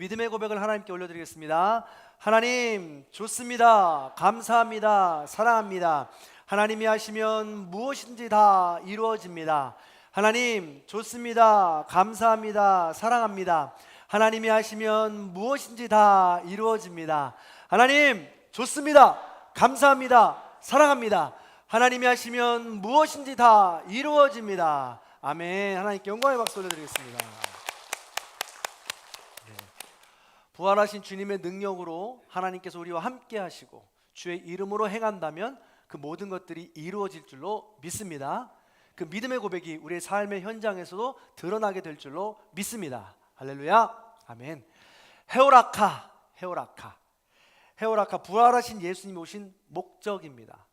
믿음의 고백을 하나님께 올려드리겠습니다. 하나님 좋습니다. 감사합니다. 사랑합니다. 하나님이 하시면 무엇인지 다 이루어집니다. 하나님 좋습니다. 감사합니다. 사랑합니다. 하나님이 하시면 무엇인지 다 이루어집니다. 하나님 좋습니다. 감사합니다. 사랑합니다. 하나님이 하시면 무엇인지 다 이루어집니다. 아멘. 하나님께 영광의 박수 올려드리겠습니다. 부활하신 주님의 능력으로 하나님께서 우리와 함께 하시고 주의 이름으로 행한다면 그 모든 것들이 이루어질 줄로 믿습니다. 그 믿음의 고백이 우리의 삶의 현장에서도 드러나게 될 줄로 믿습니다. 할렐루야. 아멘. 헤오라카, 헤오라카. 헤오라카, 부활하신 예수님이 오신 목적입니다.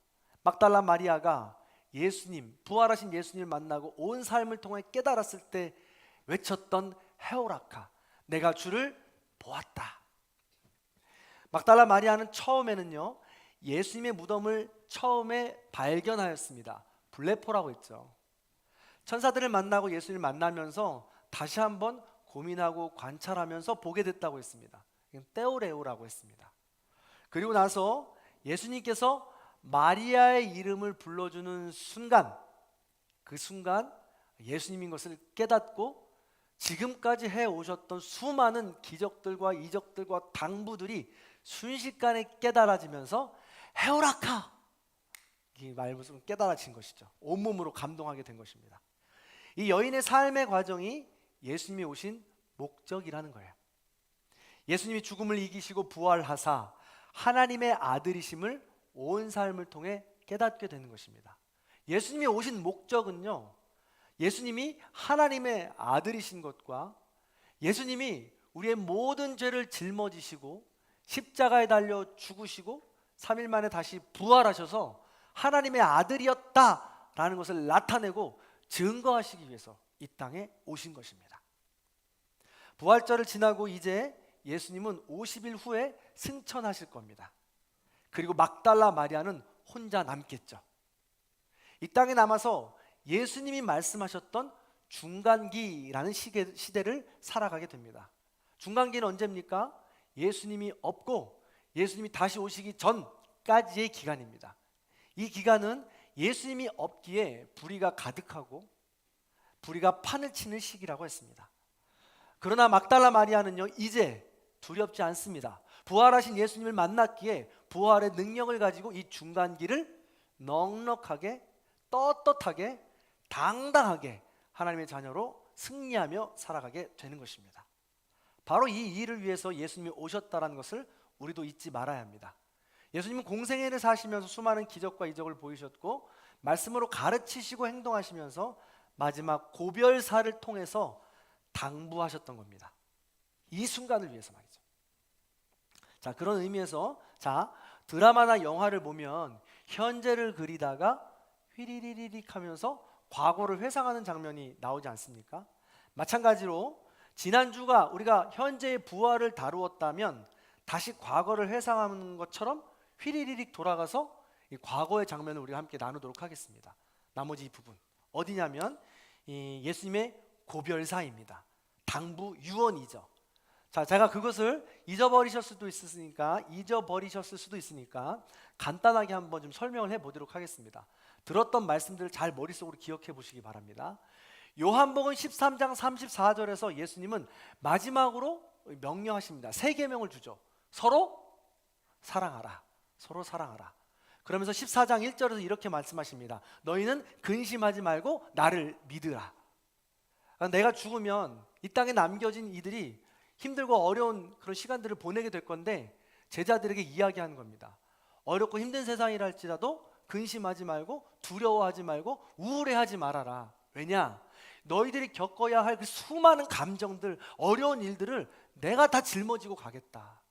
막달라 마리아가 예수님, 부활하신 예수님을 만나고 온 삶을 통해 깨달았을 때 외쳤던 헤오라카, 내가 주를 보았다. 막달라 마리아는 처음에는요, 예수님의 무덤을 처음에 발견하였습니다. 블레포라고 했죠. 천사들을 만나고 예수님을 만나면서 다시 한번 고민하고 관찰하면서 보게 됐다고 했습니다. 떼오레오라고 했습니다. 그리고 나서 예수님께서 마리아의 이름을 불러주는 순간, 그 순간 예수님인 것을 깨닫고 지금까지 해오셨던 수많은 기적들과 이적들과 당부들이 순식간에 깨달아지면서 헤오라카, 이 말씀은 깨달아진 것이죠. 온몸으로 감동하게 된 것입니다. 이 여인의 삶의 과정이 예수님이 오신 목적이라는 거예요. 예수님이 죽음을 이기시고 부활하사 하나님의 아들이심을 온 삶을 통해 깨닫게 되는 것입니다. 예수님이 오신 목적은요, 예수님이 하나님의 아들이신 것과 예수님이 우리의 모든 죄를 짊어지시고 십자가에 달려 죽으시고 3일 만에 다시 부활하셔서 하나님의 아들이었다라는 것을 나타내고 증거하시기 위해서 이 땅에 오신 것입니다. 부활절을 지나고 이제 예수님은 50일 후에 승천하실 겁니다. 그리고 막달라 마리아는 혼자 남겠죠. 이 땅에 남아서 예수님이 말씀하셨던 중간기라는 시대를 살아가게 됩니다. 중간기는 언제입니까? 예수님이 없고 예수님이 다시 오시기 전까지의 기간입니다. 이 기간은 예수님이 없기에 불의가 가득하고 불의가 판을 치는 시기라고 했습니다. 그러나 막달라 마리아는요, 이제 두렵지 않습니다. 부활하신 예수님을 만났기에 부활의 능력을 가지고 이 중간기를 넉넉하게 떳떳하게 당당하게 하나님의 자녀로 승리하며 살아가게 되는 것입니다. 바로 이 일을 위해서 예수님이 오셨다는 것을 우리도 잊지 말아야 합니다. 예수님은 공생애를 사시면서 수많은 기적과 이적을 보이셨고 말씀으로 가르치시고 행동하시면서 마지막 고별사를 통해서 당부하셨던 겁니다. 이 순간을 위해서 말이죠. 자, 그런 의미에서 드라마나 영화를 보면 현재를 그리다가 휘리리리릭 하면서 과거를 회상하는 장면이 나오지 않습니까? 마찬가지로 지난주가 우리가 현재의 부활을 다루었다면 다시 과거를 회상하는 것처럼 휘리리릭 돌아가서 이 과거의 장면을 우리가 함께 나누도록 하겠습니다. 나머지 이 부분 어디냐면 이 예수님의 고별사입니다. 당부 유언이죠. 자, 제가 그것을 잊어버리셨을 수도 있으니까 간단하게 한번 좀 설명을 해보도록 하겠습니다. 들었던 말씀들을 잘 머릿속으로 기억해 보시기 바랍니다. 요한복음 13장 34절에서 예수님은 마지막으로 명령하십니다. 세 계명을 주죠. 서로 사랑하라. 서로 사랑하라. 그러면서 14장 1절에서 이렇게 말씀하십니다. 너희는 근심하지 말고 나를 믿으라. 내가 죽으면 이 땅에 남겨진 이들이 힘들고 어려운 그런 시간들을 보내게 될 건데 제자들에게 이야기하는 겁니다. 어렵고 힘든 세상이라 할지라도 근심하지 말고 두려워하지 말고 우울해하지 말아라. 왜냐? 너희들이 겪어야 할 그 수많은 감정들, 어려운 일들을 내가 다 짊어지고 가겠다.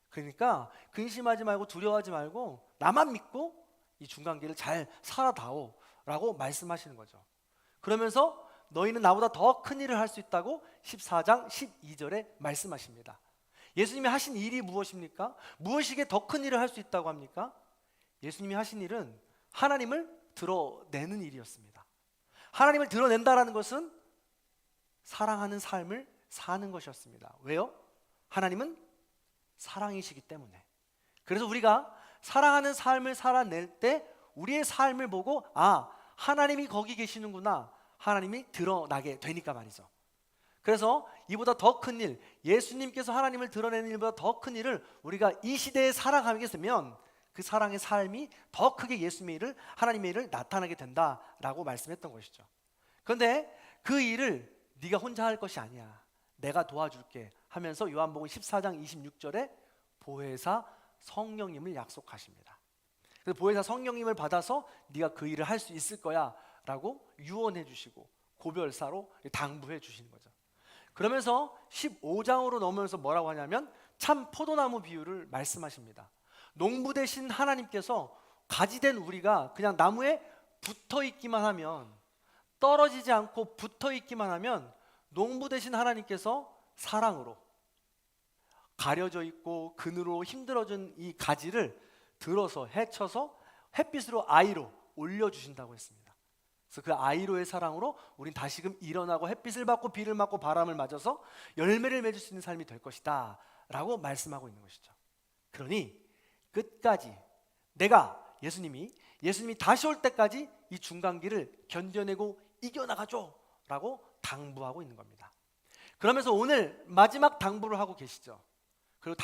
그러니까 근심하지 말고 두려워하지 말고 나만 믿고 이 중간기를 잘 살아다오 라고 말씀하시는 거죠. 그러면서 너희는 나보다 더 큰 일을 할 수 있다고 14장 12절에 말씀하십니다. 예수님이 하신 일이 무엇입니까? 무엇이기에 더 큰 일을 할 수 있다고 합니까? 예수님이 하신 일은 하나님을 드러내는 일이었습니다. 하나님을 드러낸다라는 것은 사랑하는 삶을 사는 것이었습니다. 왜요? 하나님은 사랑이시기 때문에. 그래서 우리가 사랑하는 삶을 살아낼 때 우리의 삶을 보고 하나님이 거기 계시는구나, 하나님이 드러나게 되니까 말이죠. 그래서 이보다 더 큰 일, 예수님께서 하나님을 드러내는 일보다 더 큰 일을 우리가 이 시대에 살아가겠으면 그 사랑의 삶이 더 크게 예수님의 일을, 하나님의 일을 나타나게 된다라고 말씀했던 것이죠. 그런데 그 일을 네가 혼자 할 것이 아니야, 내가 도와줄게 하면서 요한복음 14장 26절에 보혜사 성령님을 약속하십니다. 그래서 보혜사 성령님을 받아서 네가 그 일을 할 수 있을 거야 라고 유언해 주시고 고별사로 당부해 주시는 거죠. 그러면서 15장으로 넘으면서 뭐라고 하냐면 참 포도나무 비유를 말씀하십니다. 농부 되신 하나님께서 가지된 우리가 그냥 나무에 붙어 있기만 하면, 떨어지지 않고 붙어 있기만 하면 농부 되신 하나님께서 사랑으로 가려져 있고 그늘로 힘들어진 이 가지를 들어서 헤쳐서 햇빛으로 아이로 올려주신다고 했습니다. 그래서 그 아이로의 사랑으로 우린 다시금 일어나고 햇빛을 받고 비를 맞고 바람을 맞아서 열매를 맺을 수 있는 삶이 될 것이다 라고 말씀하고 있는 것이죠. 그러니 끝까지 예수님이 다시 올 때까지 이 중간기를 견뎌내고 이겨나가죠 라고 당부하고 있는 겁니다. 그러면서 오늘 마지막 당부를 하고 계시죠. 그리고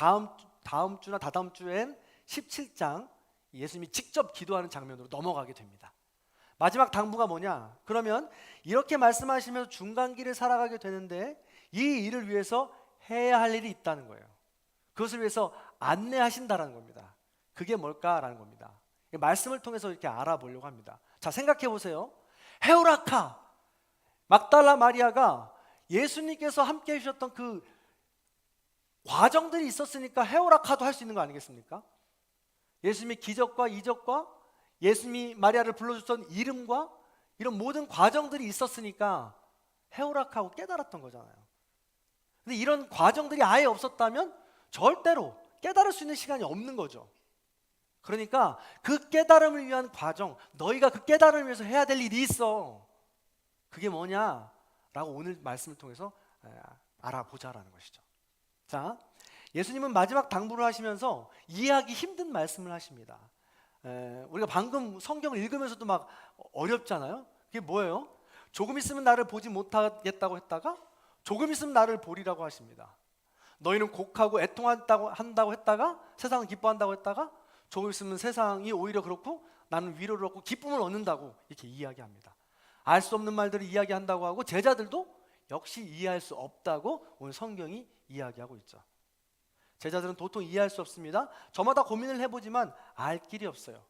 다음 주나 다다음 주엔 17장 예수님이 직접 기도하는 장면으로 넘어가게 됩니다. 마지막 당부가 뭐냐? 그러면 이렇게 말씀하시면서 중간기를 살아가게 되는데 이 일을 위해서 해야 할 일이 있다는 거예요. 그것을 위해서 안내하신다라는 겁니다. 그게 뭘까라는 겁니다. 말씀을 통해서 이렇게 알아보려고 합니다. 자, 생각해 보세요. 헤오라카, 막달라 마리아가 예수님께서 함께 해주셨던 그 과정들이 있었으니까 헤오라카도 할 수 있는 거 아니겠습니까? 예수님의 기적과 이적과 예수님이 마리아를 불러줬던 이름과 이런 모든 과정들이 있었으니까 헤오라카하고 깨달았던 거잖아요. 근데 이런 과정들이 아예 없었다면 절대로 깨달을 수 있는 시간이 없는 거죠. 그러니까 그 깨달음을 위한 과정, 너희가 그 깨달음을 위해서 해야 될 일이 있어. 그게 뭐냐라고 오늘 말씀을 통해서 알아보자라는 것이죠. 자, 예수님은 마지막 당부를 하시면서 이해하기 힘든 말씀을 하십니다. 우리가 방금 성경을 읽으면서도 막 어렵잖아요. 그게 뭐예요? 조금 있으면 나를 보지 못하겠다고 했다가 조금 있으면 나를 보리라고 하십니다. 너희는 곡하고 애통한다고 했다가 세상은 기뻐한다고 했다가 조금 있으면 세상이 오히려 그렇고 나는 위로를 얻고 기쁨을 얻는다고 이렇게 이야기합니다. 알 수 없는 말들을 이야기한다고 하고 제자들도 역시 이해할 수 없다고 오늘 성경이 이야기하고 있죠. 제자들은 도통 이해할 수 없습니다. 저마다 고민을 해보지만 알 길이 없어요.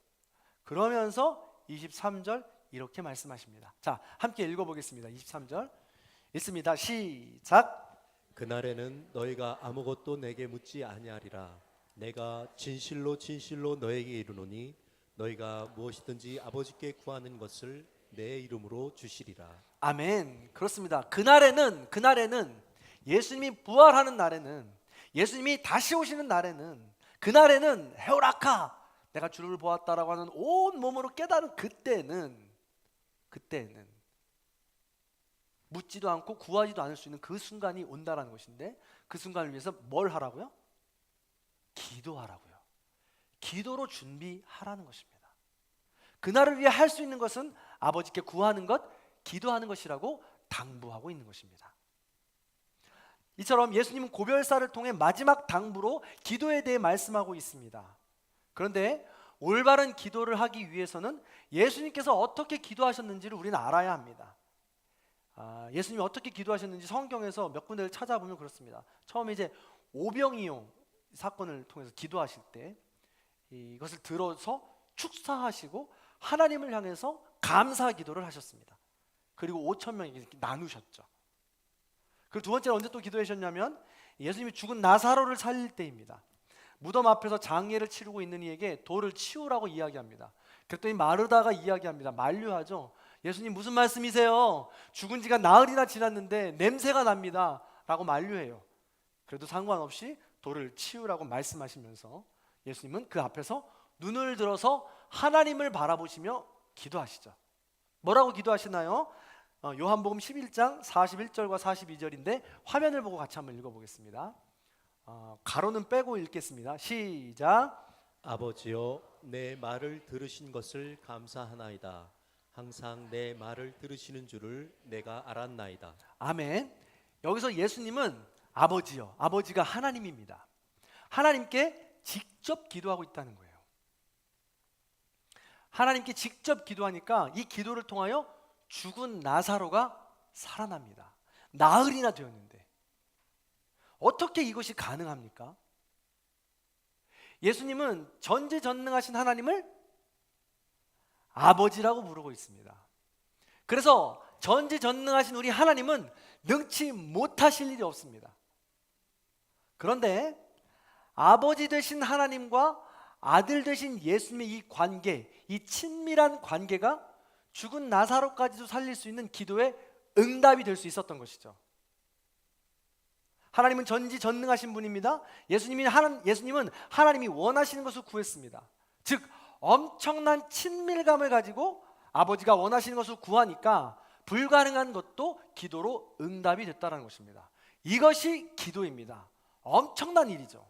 그러면서 23절 이렇게 말씀하십니다. 자, 함께 읽어보겠습니다. 23절 읽습니다. 시작. 그날에는 너희가 아무것도 내게 묻지 아니하리라. 내가 진실로 진실로 너에게 이르노니 너희가 무엇이든지 아버지께 구하는 것을 내 이름으로 주시리라. 아멘. 그렇습니다. 그날에는 예수님이 부활하는 날에는, 예수님이 다시 오시는 날에는, 그날에는 헤오라카, 내가 주를 보았다라고 하는 온 몸으로 깨달은 그때는 묻지도 않고 구하지도 않을 수 있는 그 순간이 온다라는 것인데, 그 순간을 위해서 뭘 하라고요? 기도하라고요. 기도로 준비하라는 것입니다. 그날을 위해 할 수 있는 것은 아버지께 구하는 것, 기도하는 것이라고 당부하고 있는 것입니다. 이처럼 예수님은 고별사를 통해 마지막 당부로 기도에 대해 말씀하고 있습니다. 그런데 올바른 기도를 하기 위해서는 예수님께서 어떻게 기도하셨는지를 우리는 알아야 합니다. 예수님이 어떻게 기도하셨는지 성경에서 몇 군데를 찾아보면 그렇습니다. 처음에 이제 오병이어 사건을 통해서 기도하실 때 이것을 들어서 축사하시고 하나님을 향해서 감사 기도를 하셨습니다. 그리고 5,000명에게 나누셨죠. 그리고 두 번째는 언제 또 기도하셨냐면 예수님이 죽은 나사로를 살릴 때입니다. 무덤 앞에서 장례를 치르고 있는 이에게 돌을 치우라고 이야기합니다. 그랬더니 마르다가 이야기합니다. 만류하죠. 예수님 무슨 말씀이세요? 죽은 지가 나흘이나 지났는데 냄새가 납니다 라고 만류해요. 그래도 상관없이 돌을 치우라고 말씀하시면서 예수님은 그 앞에서 눈을 들어서 하나님을 바라보시며 기도하시죠. 뭐라고 기도하시나요? 요한복음 11장 41절과 42절인데 화면을 보고 같이 한번 읽어보겠습니다. 가로는 빼고 읽겠습니다. 시작. 아버지여 내 말을 들으신 것을 감사하나이다. 항상 내 말을 들으시는 줄을 내가 알았나이다. 아멘. 여기서 예수님은 아버지요. 아버지가 하나님입니다. 하나님께 직접 기도하고 있다는 거예요. 하나님께 직접 기도하니까 이 기도를 통하여 죽은 나사로가 살아납니다. 나흘이나 되었는데 어떻게 이것이 가능합니까? 예수님은 전지전능하신 하나님을 아버지라고 부르고 있습니다. 그래서 전지전능하신 우리 하나님은 능치 못하실 일이 없습니다. 그런데 아버지 되신 하나님과 아들 되신 예수님의 이 관계, 이 친밀한 관계가 죽은 나사로까지도 살릴 수 있는 기도의 응답이 될 수 있었던 것이죠. 하나님은 전지전능하신 분입니다. 예수님은 하나님이 원하시는 것을 구했습니다. 즉 엄청난 친밀감을 가지고 아버지가 원하시는 것을 구하니까 불가능한 것도 기도로 응답이 됐다는 것입니다. 이것이 기도입니다. 엄청난 일이죠.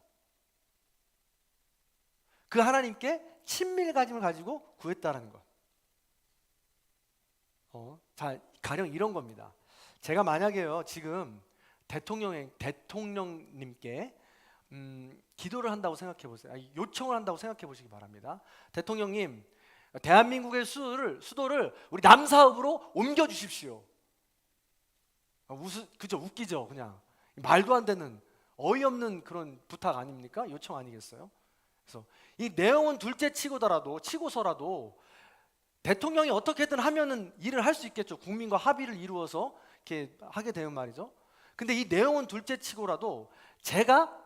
그 하나님께 친밀감을 가지고 구했다는 것. 자, 가령 이런 겁니다. 제가 만약에요 지금 대통령님께 기도를 한다고 생각해 보세요. 요청을 한다고 생각해 보시기 바랍니다. 대통령님, 대한민국의 수도를 우리 남사읍으로 옮겨 주십시오. 그죠? 웃기죠? 그냥 말도 안 되는 어이없는 그런 부탁 아닙니까? 요청 아니겠어요? 그래서 이 내용은 치고서라도 대통령이 어떻게든 하면은 일을 할 수 있겠죠. 국민과 합의를 이루어서 이렇게 하게 되는 말이죠. 근데 이 내용은 둘째치고라도 제가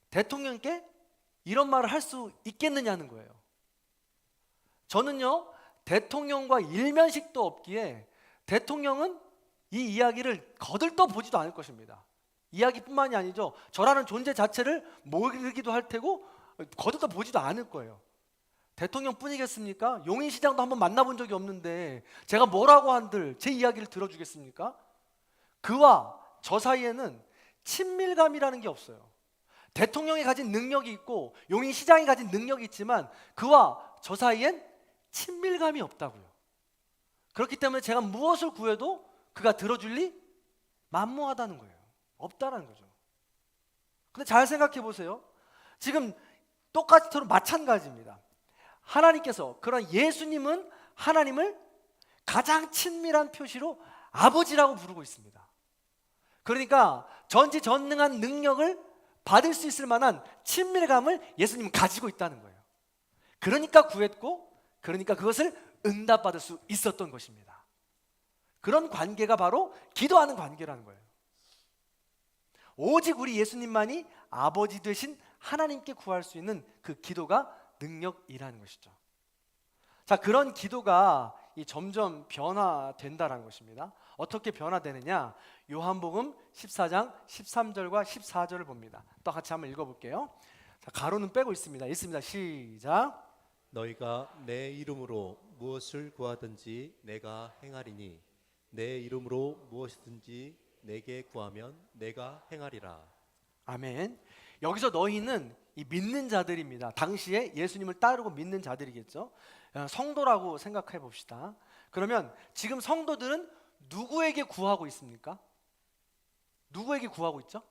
대통령께 이런 말을 할 수 있겠느냐는 거예요. 저는요 대통령과 일면식도 없기에 대통령은 이 이야기를 거들떠 보지도 않을 것입니다. 이야기뿐만이 아니죠. 저라는 존재 자체를 모르기도 할 테고 거들떠 보지도 않을 거예요. 대통령뿐이겠습니까? 용인시장도 한번 만나본 적이 없는데 제가 뭐라고 한들 제 이야기를 들어주겠습니까? 그와 저 사이에는 친밀감이라는 게 없어요. 대통령이 가진 능력이 있고 용인시장이 가진 능력이 있지만 그와 저 사이엔 친밀감이 없다고요. 그렇기 때문에 제가 무엇을 구해도 그가 들어줄 리 만무하다는 거예요. 없다라는 거죠. 근데 잘 생각해 보세요. 지금 똑같이 서로 마찬가지입니다. 하나님께서 그런 예수님은 하나님을 가장 친밀한 표시로 아버지라고 부르고 있습니다. 그러니까 전지전능한 능력을 받을 수 있을 만한 친밀감을 예수님은 가지고 있다는 거예요. 그러니까 구했고 그러니까 그것을 응답받을 수 있었던 것입니다. 그런 관계가 바로 기도하는 관계라는 거예요. 오직 우리 예수님만이 아버지 되신 하나님께 구할 수 있는 그 기도가 능력이라는 것이죠. 자, 그런 기도가 점점 변화된다는 것입니다. 어떻게 변화되느냐? 요한복음 14장 13절과 14절을 봅니다. 또 같이 한번 읽어볼게요. 자, 가로는 빼고 있습니다. 읽습니다. 시작. 너희가 내 이름으로 무엇을 구하든지 내가 행하리니 내 이름으로 무엇이든지 내게 구하면 내가 행하리라. 아멘. 여기서 너희는 이 믿는 자들입니다. 당시에 예수님을 따르고 믿는 자들이겠죠. 성도라고 생각해 봅시다. 그러면 지금 성도들은 누구에게 구하고 있습니까? 누구에게 구하고 있죠?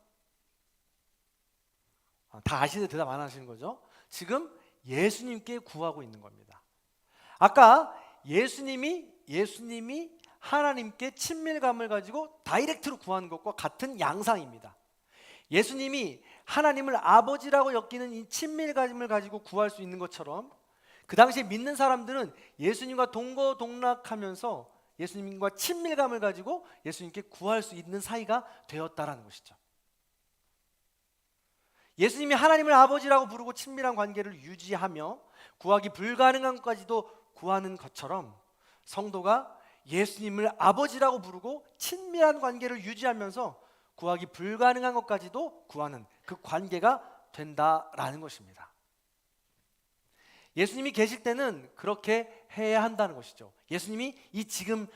다 아시는데 대답 안 하시는 거죠? 지금 예수님께 구하고 있는 겁니다. 아까 예수님이 하나님께 친밀감을 가지고 다이렉트로 구하는 것과 같은 양상입니다. 예수님이 하나님을 아버지라고 여기는 이 친밀감을 가지고 구할 수 있는 것처럼 그 당시에 믿는 사람들은 예수님과 동거동락하면서 예수님과 친밀감을 가지고 예수님께 구할 수 있는 사이가 되었다라는 것이죠. 예수님이 하나님을 아버지라고 부르고 친밀한 관계를 유지하며 구하기 불가능한 것까지도 구하는 것처럼 성도가 예수님을 아버지라고 부르고 친밀한 관계를 유지하면서 구하기 불가능한 것까지도 구하는 그 관계가 된다라는 것입니다. 예수님이 계실 때는 그렇게 해야 한다는 것이죠. 예수님이 이 지금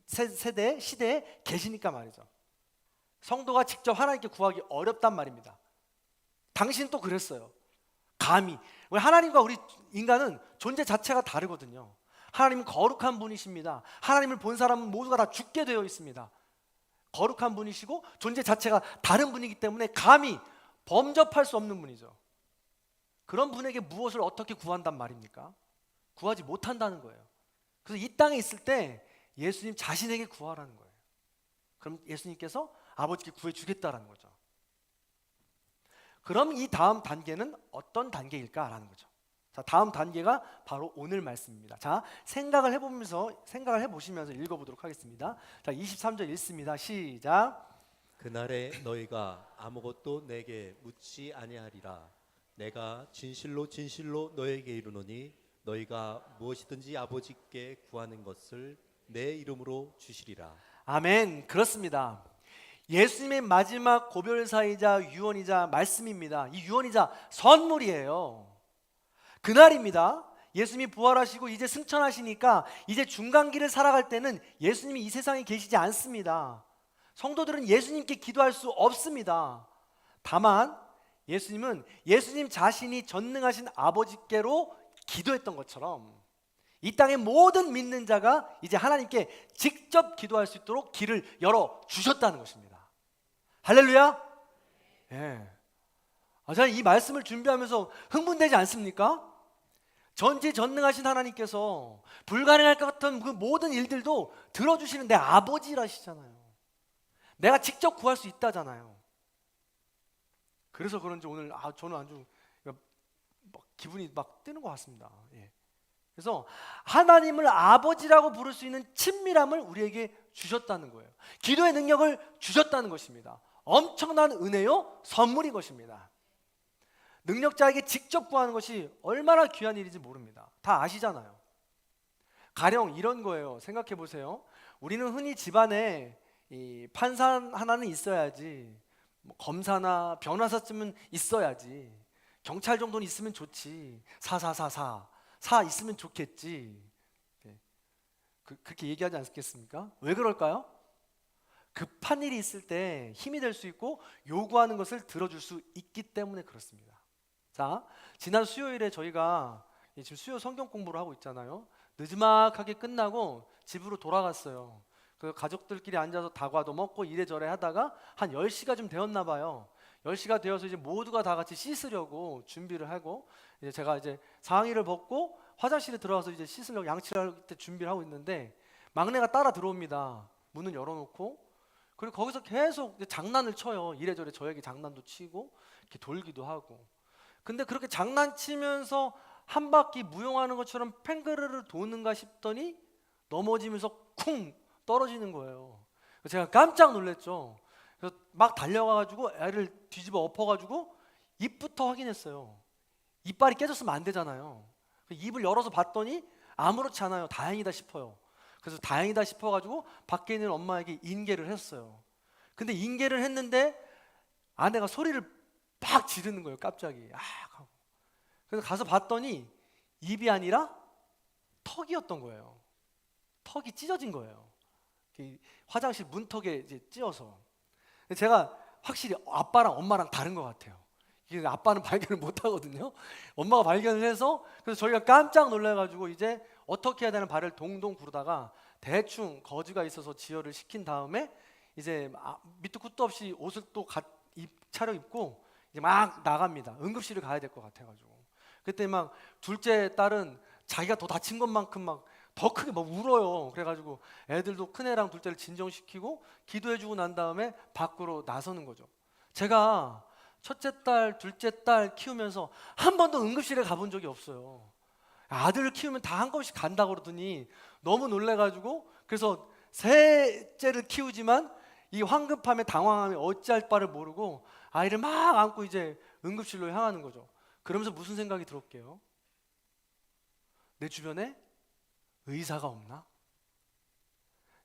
시대에 계시니까 말이죠. 성도가 직접 하나님께 구하기 어렵단 말입니다. 당신 또 그랬어요. 감히. 우리 하나님과 우리 인간은 존재 자체가 다르거든요. 하나님은 거룩한 분이십니다. 하나님을 본 사람은 모두가 다 죽게 되어 있습니다. 거룩한 분이시고 존재 자체가 다른 분이기 때문에 감히 범접할 수 없는 분이죠. 그런 분에게 무엇을 어떻게 구한단 말입니까? 구하지 못한다는 거예요. 그래서 이 땅에 있을 때 예수님 자신에게 구하라는 거예요. 그럼 예수님께서 아버지께 구해주겠다라는 거죠. 그럼 이 다음 단계는 어떤 단계일까라는 거죠. 자, 다음 단계가 바로 오늘 말씀입니다. 자, 생각을 해보시면서 읽어보도록 하겠습니다. 자, 23절 읽습니다. 시작. 그날에 너희가 아무것도 내게 묻지 아니하리라. 내가 진실로 진실로 너에게 이르노니 너희가 무엇이든지 아버지께 구하는 것을 내 이름으로 주시리라. 아멘. 그렇습니다. 예수님의 마지막 고별사이자 유언이자 말씀입니다. 이 유언이자 선물이에요. 그날입니다. 예수님이 부활하시고 이제 승천하시니까 이제 중간길을 살아갈 때는 예수님이 이 세상에 계시지 않습니다. 성도들은 예수님께 기도할 수 없습니다. 다만 예수님은 예수님 자신이 전능하신 아버지께로 기도했던 것처럼 이 땅의 모든 믿는 자가 이제 하나님께 직접 기도할 수 있도록 길을 열어 주셨다는 것입니다. 할렐루야. 예. 저는 이 말씀을 준비하면서 흥분되지 않습니까? 전지전능하신 하나님께서 불가능할 것 같은 그 모든 일들도 들어주시는 내 아버지라시잖아요. 내가 직접 구할 수 있다잖아요. 그래서 그런지 오늘 저는 아주 막 기분이 막 뜨는 것 같습니다. 예. 그래서 하나님을 아버지라고 부를 수 있는 친밀함을 우리에게 주셨다는 거예요. 기도의 능력을 주셨다는 것입니다. 엄청난 은혜요, 선물인 것입니다. 능력자에게 직접 구하는 것이 얼마나 귀한 일인지 모릅니다. 다 아시잖아요. 가령 이런 거예요. 생각해 보세요. 우리는 흔히 집안에 이 판사 하나는 있어야지, 뭐 검사나 변호사쯤은 있어야지, 경찰 정도는 있으면 좋지, 사 있으면 좋겠지. 그렇게 얘기하지 않겠습니까? 왜 그럴까요? 급한 일이 있을 때 힘이 될 수 있고 요구하는 것을 들어줄 수 있기 때문에 그렇습니다. 자, 지난 수요일에 저희가 지금 수요 성경 공부를 하고 있잖아요. 늦지막하게 끝나고 집으로 돌아갔어요. 그 가족들끼리 앉아서 다과도 먹고 이래저래 하다가 한 10시가 좀 되었나 봐요. 10시가 되어서 이제 모두가 다 같이 씻으려고 준비를 하고, 이제 제가 이제 상의를 벗고 화장실에 들어가서 이제 씻으려고 양치를 할 때 준비를 하고 있는데 막내가 따라 들어옵니다. 문은 열어놓고. 그리고 거기서 계속 이제 장난을 쳐요. 이래저래 저에게 장난도 치고 이렇게 돌기도 하고. 근데 그렇게 장난치면서 한 바퀴 무용하는 것처럼 팽그르르 도는가 싶더니 넘어지면서 쿵 떨어지는 거예요. 제가 깜짝 놀랐죠. 그래서 막 달려가가지고 애를 뒤집어 엎어가지고 입부터 확인했어요. 이빨이 깨졌으면 안 되잖아요. 입을 열어서 봤더니 아무렇지 않아요. 다행이다 싶어요. 그래서 다행이다 싶어가지고 밖에 있는 엄마에게 인계를 했어요. 근데 인계를 했는데 아내가 소리를 막 지르는 거예요. 갑자기. 하고. 그래서 가서 봤더니 입이 아니라 턱이었던 거예요. 턱이 찢어진 거예요. 화장실 문턱에 이제 찧어서. 제가 확실히 아빠랑 엄마랑 다른 것 같아요. 이게 아빠는 발견을 못 하거든요. 엄마가 발견을 해서, 그래서 저희가 깜짝 놀라가지고 이제 어떻게 해야 되는 발을 동동 구르다가 대충 거지가 있어서 지혈을 시킨 다음에 이제 밑도 끝도 없이 옷을 또 차려입고 이제 막 나갑니다. 응급실을 가야 될 것 같아가지고. 그때 막 둘째 딸은 자기가 더 다친 것만큼 막 더 크게 막 울어요. 그래가지고 애들도 큰애랑 둘째를 진정시키고 기도해주고 난 다음에 밖으로 나서는 거죠. 제가 첫째 딸, 둘째 딸 키우면서 한 번도 응급실에 가본 적이 없어요. 아들을 키우면 다 한꺼번씩 간다고 그러더니 너무 놀래가지고, 그래서 셋째를 키우지만 이 황급함에 당황함에 어찌할 바를 모르고 아이를 막 안고 이제 응급실로 향하는 거죠. 그러면서 무슨 생각이 들었게요? 내 주변에 의사가 없나?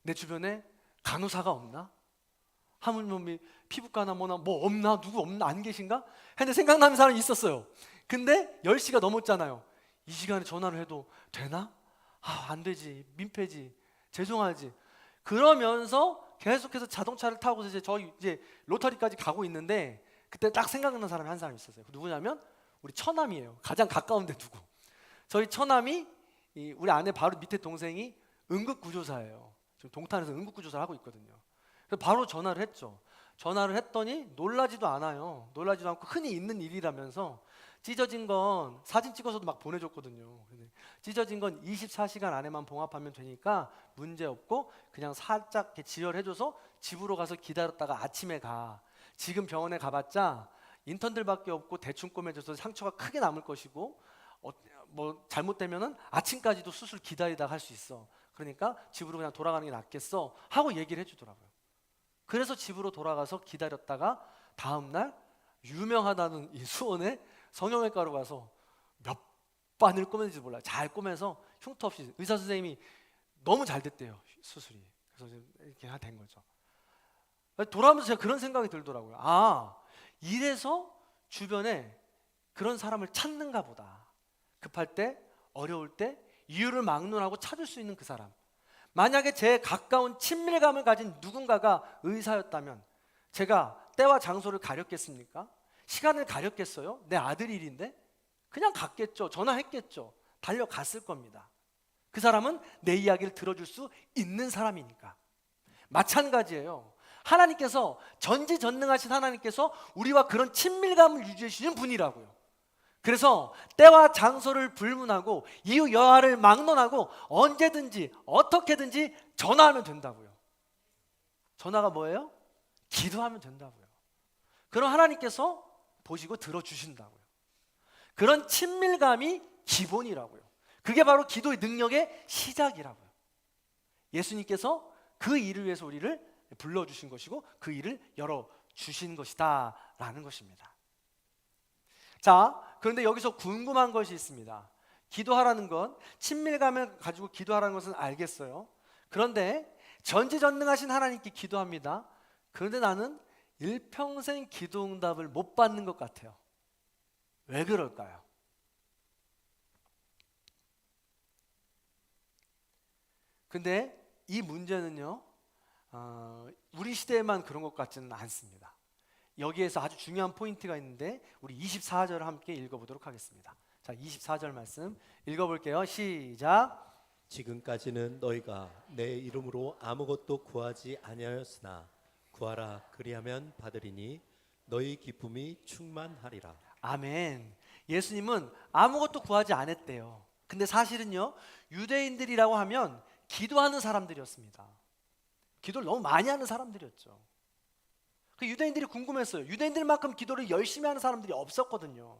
내 주변에 간호사가 없나? 하물며 피부과나 뭐나 뭐 없나? 누구 없나? 안 계신가? 했는데 생각나는 사람이 있었어요. 근데 10시가 넘었잖아요. 이 시간에 전화를 해도 되나? 안 되지. 민폐지. 죄송하지. 그러면서 계속해서 자동차를 타고서 이제 저희 이제 로터리까지 가고 있는데, 그때 딱 생각나는 사람이 한 사람 있었어요. 누구냐면 우리 처남이에요. 가장 가까운데 누구? 저희 처남이 우리 아내 바로 밑에 동생이 응급구조사예요. 지금 동탄에서 응급구조사를 하고 있거든요. 그래서 바로 전화를 했죠. 전화를 했더니 놀라지도 않아요. 놀라지도 않고 흔히 있는 일이라면서 찢어진 건 사진 찍어서도 막 보내줬거든요. 찢어진 건 24시간 안에만 봉합하면 되니까 문제 없고 그냥 살짝 이렇게 지혈해줘서 집으로 가서 기다렸다가 아침에 가. 지금 병원에 가봤자 인턴들밖에 없고 대충 꼬매져서 상처가 크게 남을 것이고 뭐 잘못되면은 아침까지도 수술 기다리다가 할 수 있어. 그러니까 집으로 그냥 돌아가는 게 낫겠어 하고 얘기를 해주더라고요. 그래서 집으로 돌아가서 기다렸다가 다음날 유명하다는 이 수원에 성형외과로 가서 몇 반을 꼬맸는지 몰라요. 잘 꼬매서 흉터 없이 의사 선생님이 너무 잘 됐대요, 수술이. 그래서 이렇게 된 거죠. 돌아오면서 제가 그런 생각이 들더라고요. 아, 이래서 주변에 그런 사람을 찾는가 보다. 급할 때, 어려울 때 이유를 막론하고 찾을 수 있는 그 사람. 만약에 제 가까운 친밀감을 가진 누군가가 의사였다면 제가 때와 장소를 가렸겠습니까? 시간을 가렸겠어요? 내 아들 일인데? 그냥 갔겠죠. 전화했겠죠. 달려갔을 겁니다. 그 사람은 내 이야기를 들어줄 수 있는 사람이니까. 마찬가지예요. 하나님께서 전지전능하신 하나님께서 우리와 그런 친밀감을 유지해 주시는 분이라고요. 그래서 때와 장소를 불문하고 이유 여하를 막론하고 언제든지 어떻게든지 전화하면 된다고요. 전화가 뭐예요? 기도하면 된다고요. 그럼 하나님께서 보시고 들어주신다고요. 그런 친밀감이 기본이라고요. 그게 바로 기도의 능력의 시작이라고요. 예수님께서 그 일을 위해서 우리를 불러주신 것이고 그 일을 열어주신 것이다 라는 것입니다. 자, 그런데 여기서 궁금한 것이 있습니다. 기도하라는 건, 친밀감을 가지고 기도하라는 것은 알겠어요. 그런데 전지전능하신 하나님께 기도합니다. 그런데 나는 일평생 기도 응답을 못 받는 것 같아요. 왜 그럴까요? 근데 이 문제는요, 우리 시대에만 그런 것 같지는 않습니다. 여기에서 아주 중요한 포인트가 있는데 우리 24절을 함께 읽어보도록 하겠습니다. 자, 24절 말씀 읽어볼게요. 시작. 지금까지는 너희가 내 이름으로 아무것도 구하지 아니하였으나 구하라 그리하면 받으리니 너희 기쁨이 충만하리라. 아멘. 예수님은 아무것도 구하지 않았대요. 근데 사실은요, 유대인들이라고 하면 기도하는 사람들이었습니다. 기도를 너무 많이 하는 사람들이었죠. 그 유대인들이 궁금했어요. 유대인들만큼 기도를 열심히 하는 사람들이 없었거든요.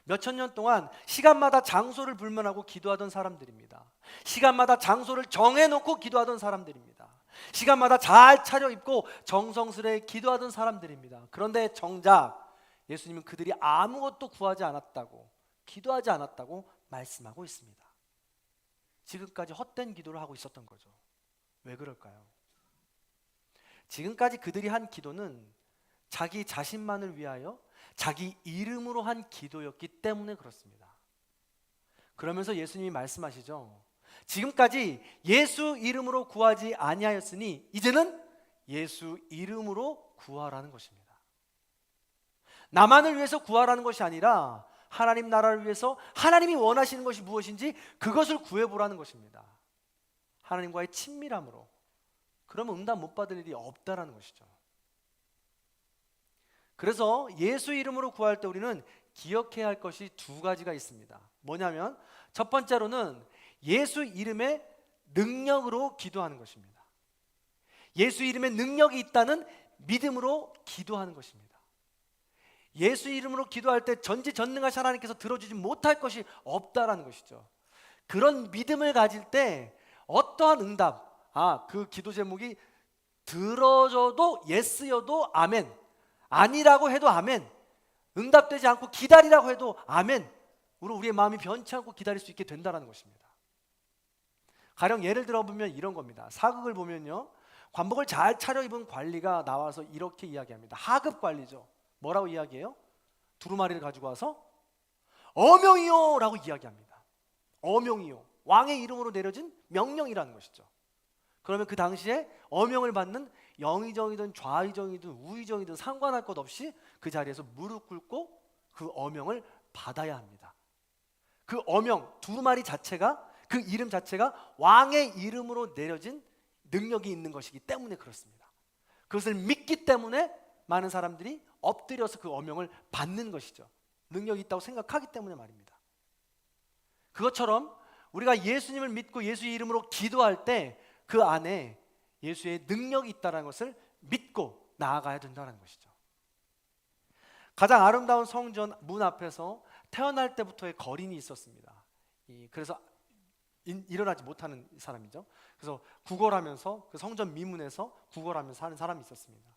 몇천 년 동안 시간마다 장소를 불문하고 기도하던 사람들입니다. 시간마다 장소를 정해놓고 기도하던 사람들입니다. 시간마다 잘 차려입고 정성스레 기도하던 사람들입니다. 그런데 정작 예수님은 그들이 아무것도 구하지 않았다고, 기도하지 않았다고 말씀하고 있습니다. 지금까지 헛된 기도를 하고 있었던 거죠. 왜 그럴까요? 지금까지 그들이 한 기도는 자기 자신만을 위하여 자기 이름으로 한 기도였기 때문에 그렇습니다. 그러면서 예수님이 말씀하시죠. 지금까지 예수 이름으로 구하지 아니하였으니 이제는 예수 이름으로 구하라는 것입니다. 나만을 위해서 구하라는 것이 아니라 하나님 나라를 위해서 하나님이 원하시는 것이 무엇인지 그것을 구해보라는 것입니다. 하나님과의 친밀함으로. 그러면 응답 못 받을 일이 없다라는 것이죠. 그래서 예수 이름으로 구할 때 우리는 기억해야 할 것이 두 가지가 있습니다. 뭐냐면 첫 번째로는 예수 이름의 능력으로 기도하는 것입니다. 예수 이름의 능력이 있다는 믿음으로 기도하는 것입니다. 예수 이름으로 기도할 때 전지전능하신 하나님께서 들어주지 못할 것이 없다라는 것이죠. 그런 믿음을 가질 때 어떠한 응답, 그 기도 제목이 들어줘도 예스여도 아멘, 아니라고 해도 아멘, 응답되지 않고 기다리라고 해도 아멘, 우리의 마음이 변치 않고 기다릴 수 있게 된다는 것입니다. 가령 예를 들어 보면 이런 겁니다. 사극을 보면요, 관복을 잘 차려입은 관리가 나와서 이렇게 이야기합니다. 하급 관리죠. 뭐라고 이야기해요? 두루마리를 가지고 와서 어명이요 라고 이야기합니다. 어명이요, 왕의 이름으로 내려진 명령이라는 것이죠. 그러면 그 당시에 어명을 받는 영의정이든 좌의정이든 우의정이든 상관할 것 없이 그 자리에서 무릎 꿇고 그 어명을 받아야 합니다. 그 어명 두 마리 자체가, 그 이름 자체가 왕의 이름으로 내려진 능력이 있는 것이기 때문에 그렇습니다. 그것을 믿기 때문에 많은 사람들이 엎드려서 그 어명을 받는 것이죠. 능력이 있다고 생각하기 때문에 말입니다. 그것처럼 우리가 예수님을 믿고 예수의 이름으로 기도할 때 그 안에 예수의 능력이 있다는 것을 믿고 나아가야 된다는 것이죠. 가장 아름다운 성전 문 앞에서 태어날 때부터의 거린이 있었습니다. 그래서 일어나지 못하는 사람이죠. 그래서 구걸하면서 그 성전 미문에서 구걸하면서 사는 사람이 있었습니다.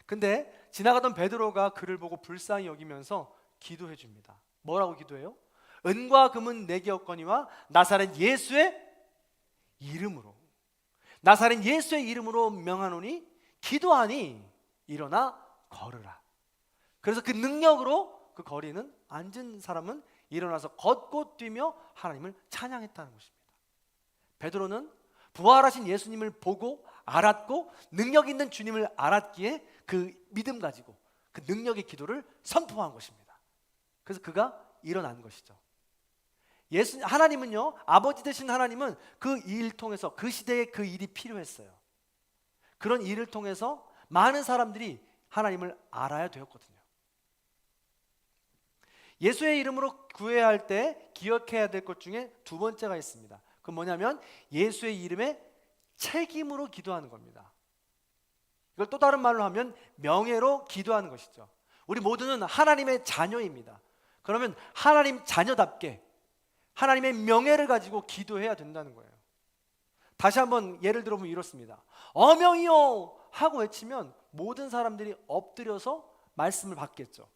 근데 지나가던 베드로가 그를 보고 불쌍히 여기면서 기도해 줍니다. 뭐라고 기도해요? 은과 금은 내게 없거니와 나사렛 예수의 이름으로, 나사렛 예수의 이름으로 명하노니 기도하니 일어나 걸으라. 그래서 그 능력으로 그 거리는 앉은 사람은 일어나서 걷고 뛰며 하나님을 찬양했다는 것입니다. 베드로는 부활하신 예수님을 보고 알았고 능력 있는 주님을 알았기에 그 믿음 가지고 그 능력의 기도를 선포한 것입니다. 그래서 그가 일어난 것이죠. 하나님은요, 아버지 되신 하나님은 그 일 통해서 그 시대에 그 일이 필요했어요. 그런 일을 통해서 많은 사람들이 하나님을 알아야 되었거든요. 예수의 이름으로 구해야 할 때 기억해야 될 것 중에 두 번째가 있습니다. 그건 뭐냐면 예수의 이름에 책임으로 기도하는 겁니다. 이걸 또 다른 말로 하면 명예로 기도하는 것이죠. 우리 모두는 하나님의 자녀입니다. 그러면 하나님 자녀답게 하나님의 명예를 가지고 기도해야 된다는 거예요. 다시 한번 예를 들어보면 이렇습니다. 어명이요 하고 외치면 모든 사람들이 엎드려서 말씀을 받겠죠.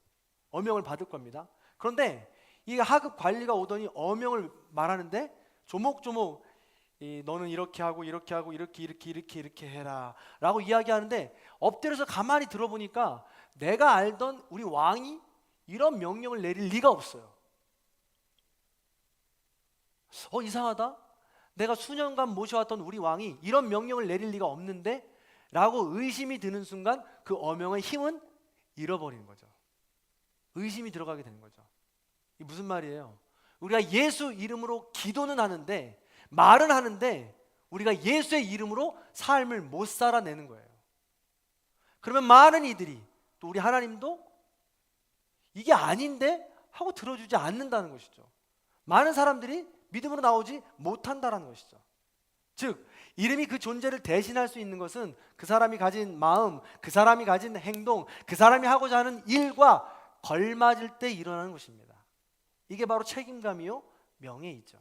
어명을 받을 겁니다. 그런데 이 하급 관리가 오더니 어명을 말하는데 조목조목 너는 이렇게 하고 이렇게 하고 이렇게 해라 라고 이야기하는데 엎드려서 가만히 들어보니까 내가 알던 우리 왕이 이런 명령을 내릴 리가 없어요. 이상하다. 내가 수년간 모셔왔던 우리 왕이 이런 명령을 내릴 리가 없는데 라고 의심이 드는 순간 그 어명의 힘은 잃어버리는 거죠. 의심이 들어가게 되는 거죠. 이게 무슨 말이에요? 우리가 예수 이름으로 기도는 하는데, 말은 하는데 우리가 예수의 이름으로 삶을 못 살아내는 거예요. 그러면 많은 이들이, 또 우리 하나님도 이게 아닌데 하고 들어주지 않는다는 것이죠. 많은 사람들이 믿음으로 나오지 못한다는 것이죠. 즉 이름이 그 존재를 대신할 수 있는 것은 그 사람이 가진 마음, 그 사람이 가진 행동, 그 사람이 하고자 하는 일과 걸맞을 때 일어나는 것입니다. 이게 바로 책임감이요 명예이죠.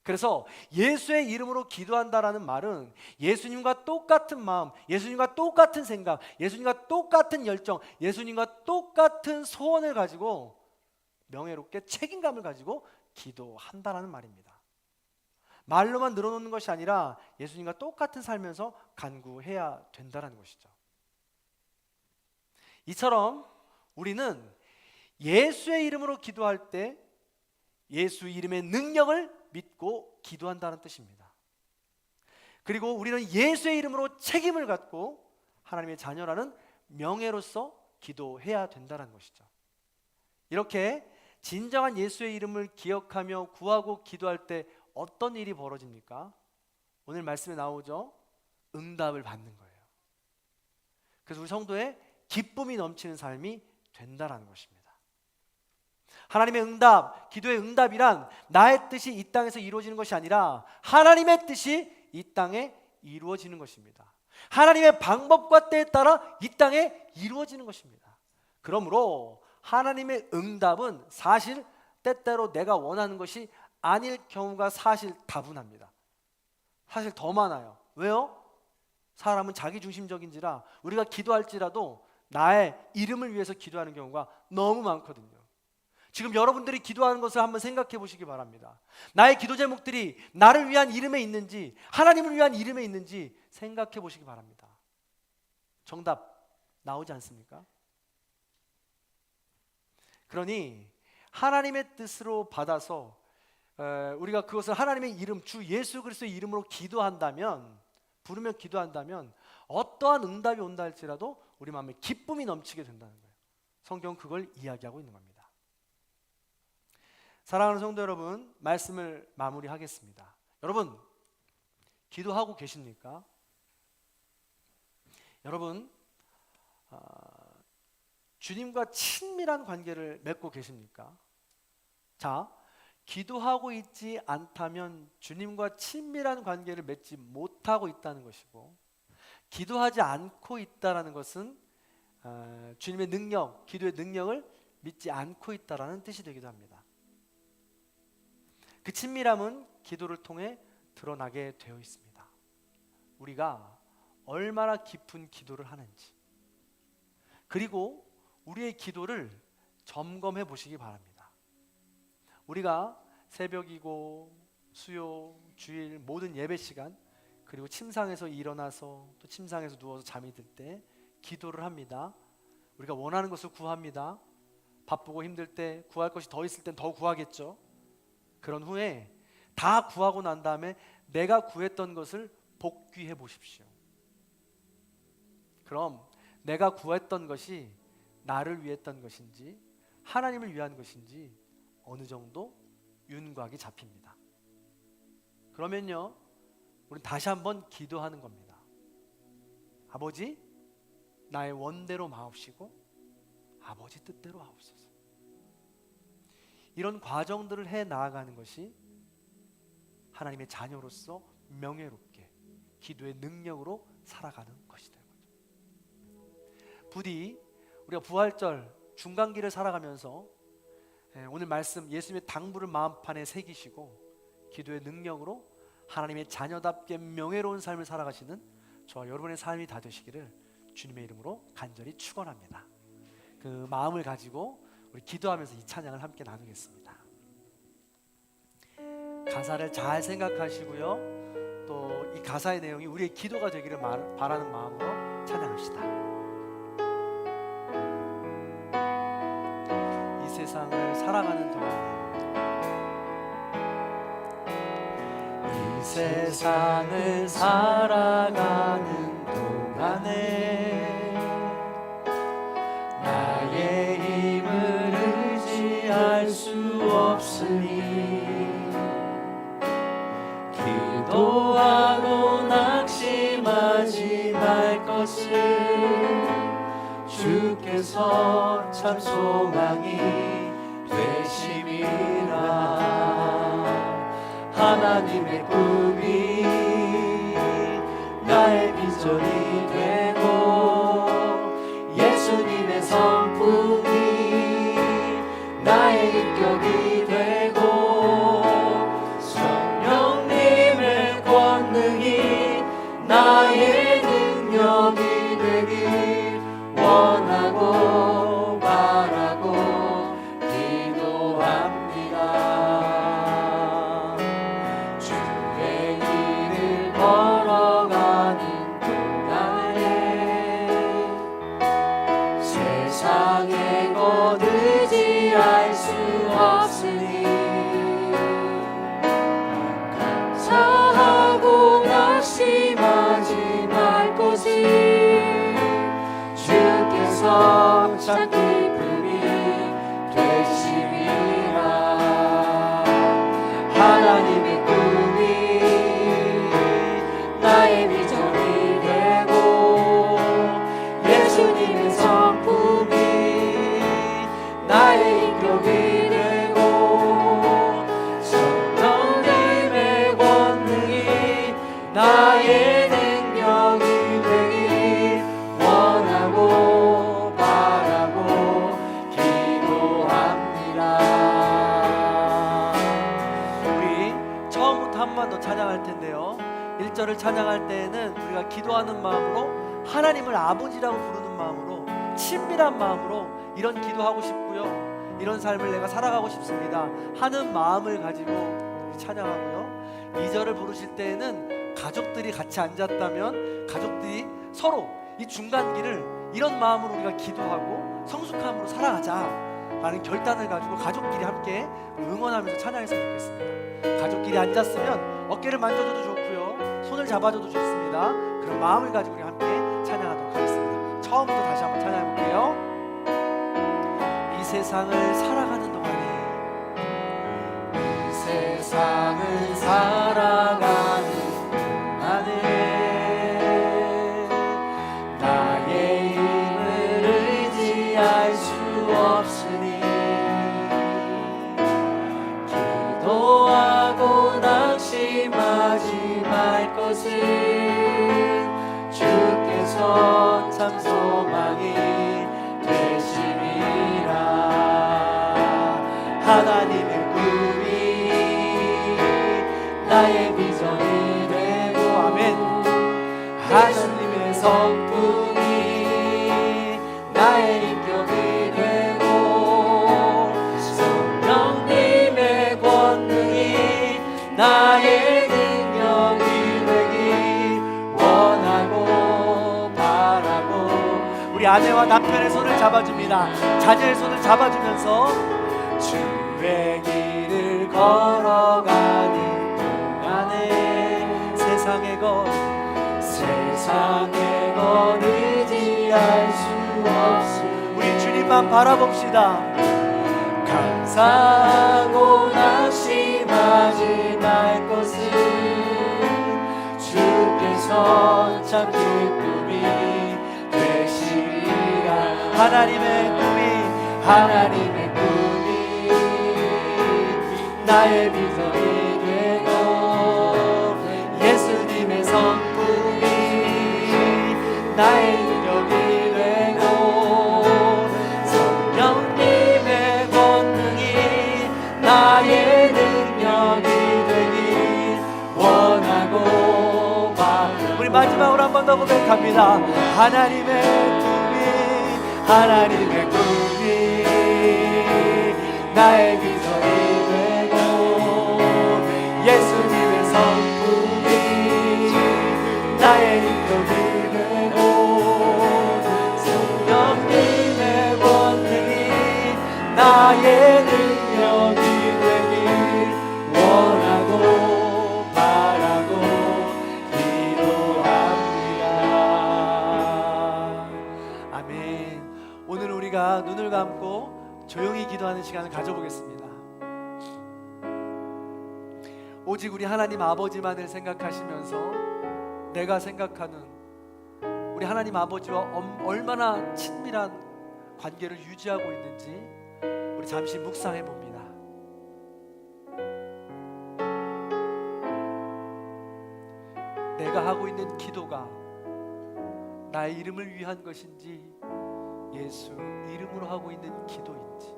그래서 예수의 이름으로 기도한다라는 말은 예수님과 똑같은 마음, 예수님과 똑같은 생각, 예수님과 똑같은 열정, 예수님과 똑같은 소원을 가지고 명예롭게 책임감을 가지고 기도한다라는 말입니다. 말로만 늘어놓는 것이 아니라 예수님과 똑같은 살면서 간구해야 된다는 것이죠. 이처럼 우리는 예수의 이름으로 기도할 때 예수 이름의 능력을 믿고 기도한다는 뜻입니다. 그리고 우리는 예수의 이름으로 책임을 갖고 하나님의 자녀라는 명예로서 기도해야 된다는 것이죠. 이렇게 진정한 예수의 이름을 기억하며 구하고 기도할 때 어떤 일이 벌어집니까? 오늘 말씀에 나오죠. 응답을 받는 거예요. 그래서 우리 성도의 기쁨이 넘치는 삶이 된다는 것입니다. 하나님의 응답, 기도의 응답이란 나의 뜻이 이 땅에서 이루어지는 것이 아니라 하나님의 뜻이 이 땅에 이루어지는 것입니다. 하나님의 방법과 때에 따라 이 땅에 이루어지는 것입니다. 그러므로 하나님의 응답은 사실 때때로 내가 원하는 것이 아닐 경우가 사실 다분합니다. 사실 더 많아요. 왜요? 사람은 자기중심적인지라 우리가 기도할지라도 나의 이름을 위해서 기도하는 경우가 너무 많거든요. 지금 여러분들이 기도하는 것을 한번 생각해 보시기 바랍니다. 나의 기도 제목들이 나를 위한 이름에 있는지 하나님을 위한 이름에 있는지 생각해 보시기 바랍니다. 정답 나오지 않습니까? 그러니 하나님의 뜻으로 받아서 우리가 그것을 하나님의 이름 주 예수 그리스도의 이름으로 기도한다면, 부르며 기도한다면 어떠한 응답이 온다 할지라도 우리 마음에 기쁨이 넘치게 된다는 거예요. 성경은 그걸 이야기하고 있는 겁니다. 사랑하는 성도 여러분, 말씀을 마무리하겠습니다. 여러분, 기도하고 계십니까? 여러분, 주님과 친밀한 관계를 맺고 계십니까? 자, 기도하고 있지 않다면 주님과 친밀한 관계를 맺지 못하고 있다는 것이고, 기도하지 않고 있다는 것은 주님의 능력, 기도의 능력을 믿지 않고 있다는 뜻이 되기도 합니다. 그 친밀함은 기도를 통해 드러나게 되어 있습니다. 우리가 얼마나 깊은 기도를 하는지, 그리고 우리의 기도를 점검해 보시기 바랍니다. 우리가 새벽이고 수요, 주일 모든 예배 시간, 그리고 침상에서 일어나서 또 침상에서 누워서 잠이 들 때 기도를 합니다. 우리가 원하는 것을 구합니다. 바쁘고 힘들 때 구할 것이 더 있을 땐 더 구하겠죠. 그런 후에 다 구하고 난 다음에 내가 구했던 것을 복귀해 보십시오. 그럼 내가 구했던 것이 나를 위했던 것인지 하나님을 위한 것인지 어느 정도 윤곽이 잡힙니다. 그러면요, 우리는 다시 한번 기도하는 겁니다. 아버지, 나의 원대로 마옵시고 아버지 뜻대로 하옵소서. 이런 과정들을 해 나아가는 것이 하나님의 자녀로서 명예롭게 기도의 능력으로 살아가는 것이 되는 거죠. 부디 우리가 부활절 중간기를 살아가면서 오늘 말씀 예수님의 당부를 마음판에 새기시고 기도의 능력으로 하나님의 자녀답게 명예로운 삶을 살아가시는 저와 여러분의 삶이 다 되시기를 주님의 이름으로 간절히 축원합니다. 그 마음을 가지고 우리 기도하면서 이 찬양을 함께 나누겠습니다. 가사를 잘 생각하시고요, 또 이 가사의 내용이 우리의 기도가 되기를 바라는 마음으로 찬양합시다. 이 세상을 살아가는 동안에, 이 세상을 살아가는 동안에 나의 힘을 의지할 수 없으니 기도하고 낙심하지 말 것을 주께서 참 소망이 되심이라. 하나님의 꿈이 나의 비전이 되고 예수님의 성품이 나의 인격이 되고 성령님의 권능이 나의 능력이 되길 원하고 바라고 기도합니다. 주의 길을 걸어가는 동안에 세상의 것 의지할 수 없으니 감사하고 낙심하지 말 것을 주께서 참 기쁨이 되심이라. 하나님의 꿈이 나의 비전이 되고 예수님의 성품이 나의 인격이 되고 성령님의 권능이 나의 능력이 되길 원하고 바라고 기도합니다. 우리 처음부터 한 번 더 찬양할 텐데요, 1절을 찬양할 때에는 우리가 기도하는 마음으로 하나님을 아버지라고 부르는 마음으로 친밀한 마음으로 이런 기도하고 싶고요, 이런 삶을 내가 살아가고 싶습니다 하는 마음을 가지고 우리 찬양하고요, 2절을 부르실 때에는 가족들이 같이 앉았다면 가족들이 서로 이 중간기를 이런 마음으로 우리가 기도하고 성숙함으로 살아가자 라는 결단을 가지고 가족끼리 함께 응원하면서 찬양했으면 좋겠습니다. 가족끼리 앉았으면 어깨를 만져줘도 좋고요, 손을 잡아줘도 좋습니다. 그런 마음을 가지고 우리 함께 찬양하도록 하겠습니다. 처음부터 다시 한번 찬양해 볼게요. 이 세상을 살아가는 동안에 이 세상을 살아가는 동안에 나의 힘을 의지할 수 없으니 기도하고 낙심하지 말 것을 주께서 참 소망이 되심이라. 하나님의 꿈이 나의 비전이 되고 아멘. 하나님의 성품이 나의 인격이 되고 성령님의 권능이 나의 능력이 되기 원하고 바라고. 우리 아내와 남편의 손을 잡아줍니다. 자녀의 손을 잡아주면서 주의 길을 걸어가는 동안에 세상의 것 의지할 수 없으니 우리 주님만 바라봅시다. 감사하고 낙심하지 말 것을 주께서 참 기쁨이 되시리라. 하나님의 꿈이 나의 비전이 되고 예수님의 성품이 나의 능력이 되고 성령님의 권능이 나의 능력이 되길 원하고 우리 마지막으로 한 번 더 고백합니다. 하나님의 꿈이 나의 비전이 되고 예수님의 성품이 나의 능력이 되고 성령님의 권능이 나의 능력이 되길 원하고 바라고 기도합니다. 아멘. 오늘 우리가 눈을 감고 조용히 기도하는 시간을 가져보겠습니다. 오직 우리 하나님 아버지만을 생각하시면서 내가 생각하는 우리 하나님 아버지와 얼마나 친밀한 관계를 유지하고 있는지 우리 잠시 묵상해 봅니다. 내가 하고 있는 기도가 나의 이름을 위한 것인지 예수 이름으로 하고 있는 기도인지,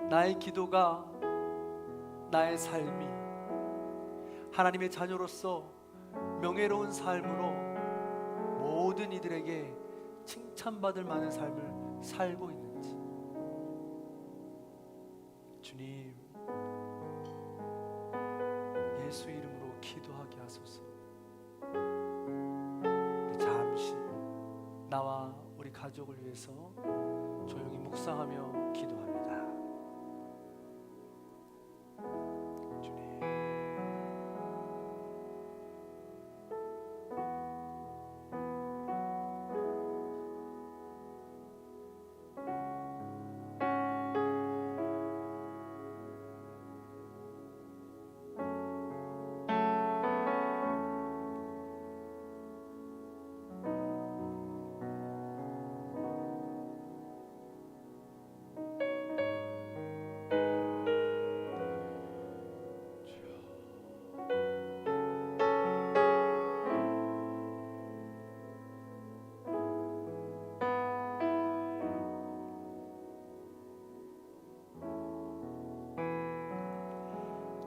나의 기도가 나의 삶이 하나님의 자녀로서 명예로운 삶으로 모든 이들에게 칭찬받을 만한 삶을 살고 있는지. 주님, 예수 이름으로 기도하게 하소서. 잠시 나와 우리 가족을 위해서 조용히 묵상하며 기도합니다. 주님,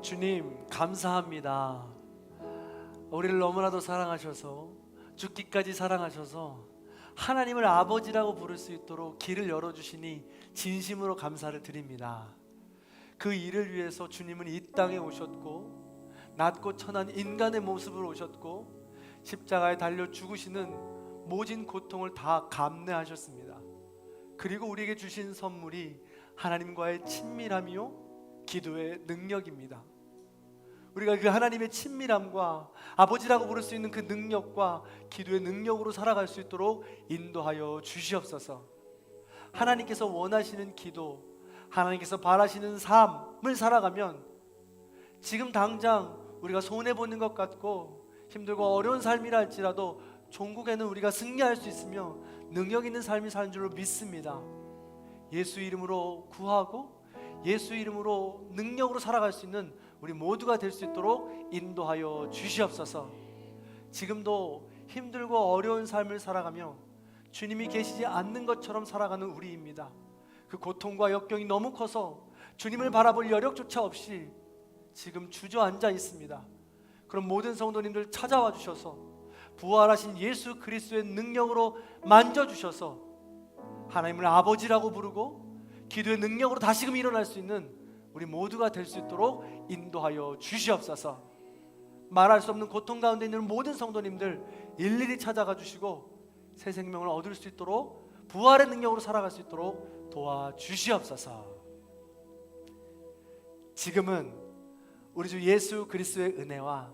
주님 감사합니다. 우리를 너무나도 사랑하셔서 죽기까지 사랑하셔서 하나님을 아버지라고 부를 수 있도록 길을 열어주시니 진심으로 감사를 드립니다. 그 일을 위해서 주님은 이 땅에 오셨고 낮고 천한 인간의 모습으로 오셨고 십자가에 달려 죽으시는 모진 고통을 다 감내하셨습니다. 그리고 우리에게 주신 선물이 하나님과의 친밀함이요 기도의 능력입니다. 우리가 그 하나님의 친밀함과 아버지라고 부를 수 있는 그 능력과 기도의 능력으로 살아갈 수 있도록 인도하여 주시옵소서. 하나님께서 원하시는 기도, 하나님께서 바라시는 삶을 살아가면 지금 당장 우리가 손해보는 것 같고 힘들고 어려운 삶이라 할지라도 종국에는 우리가 승리할 수 있으며 능력 있는 삶이 사는 줄로 믿습니다. 예수 이름으로 구하고 예수 이름으로 능력으로 살아갈 수 있는 우리 모두가 될 수 있도록 인도하여 주시옵소서. 지금도 힘들고 어려운 삶을 살아가며 주님이 계시지 않는 것처럼 살아가는 우리입니다. 그 고통과 역경이 너무 커서 주님을 바라볼 여력조차 없이 지금 주저앉아 있습니다. 그럼 모든 성도님들 찾아와 주셔서 부활하신 예수 그리스도의 능력으로 만져주셔서 하나님을 아버지라고 부르고 기도의 능력으로 다시금 일어날 수 있는 우리 모두가 될 수 있도록 인도하여 주시옵소서. 말할 수 없는 고통 가운데 있는 모든 성도님들 일일이 찾아가 주시고 새 생명을 얻을 수 있도록 부활의 능력으로 살아갈 수 있도록 도와주시옵소서. 지금은 우리 주 예수 그리스도의 은혜와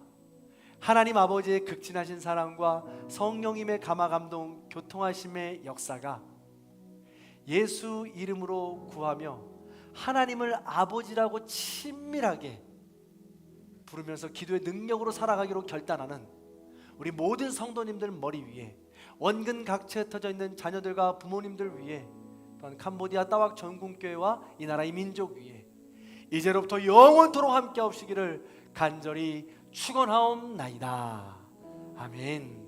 하나님 아버지의 극진하신 사랑과 성령님의 감화감동 교통하심의 역사가 예수 이름으로 구하며 하나님을 아버지라고 친밀하게 부르면서 기도의 능력으로 살아가기로 결단하는 우리 모든 성도님들 머리 위에, 원근 각처에 흩어져 있는 자녀들과 부모님들 위에, 또한 캄보디아 따왁 전국교회와 이 나라의 민족 위에 이제로부터 영원토록 함께 하시기를 간절히 축원하옵나이다. 아멘.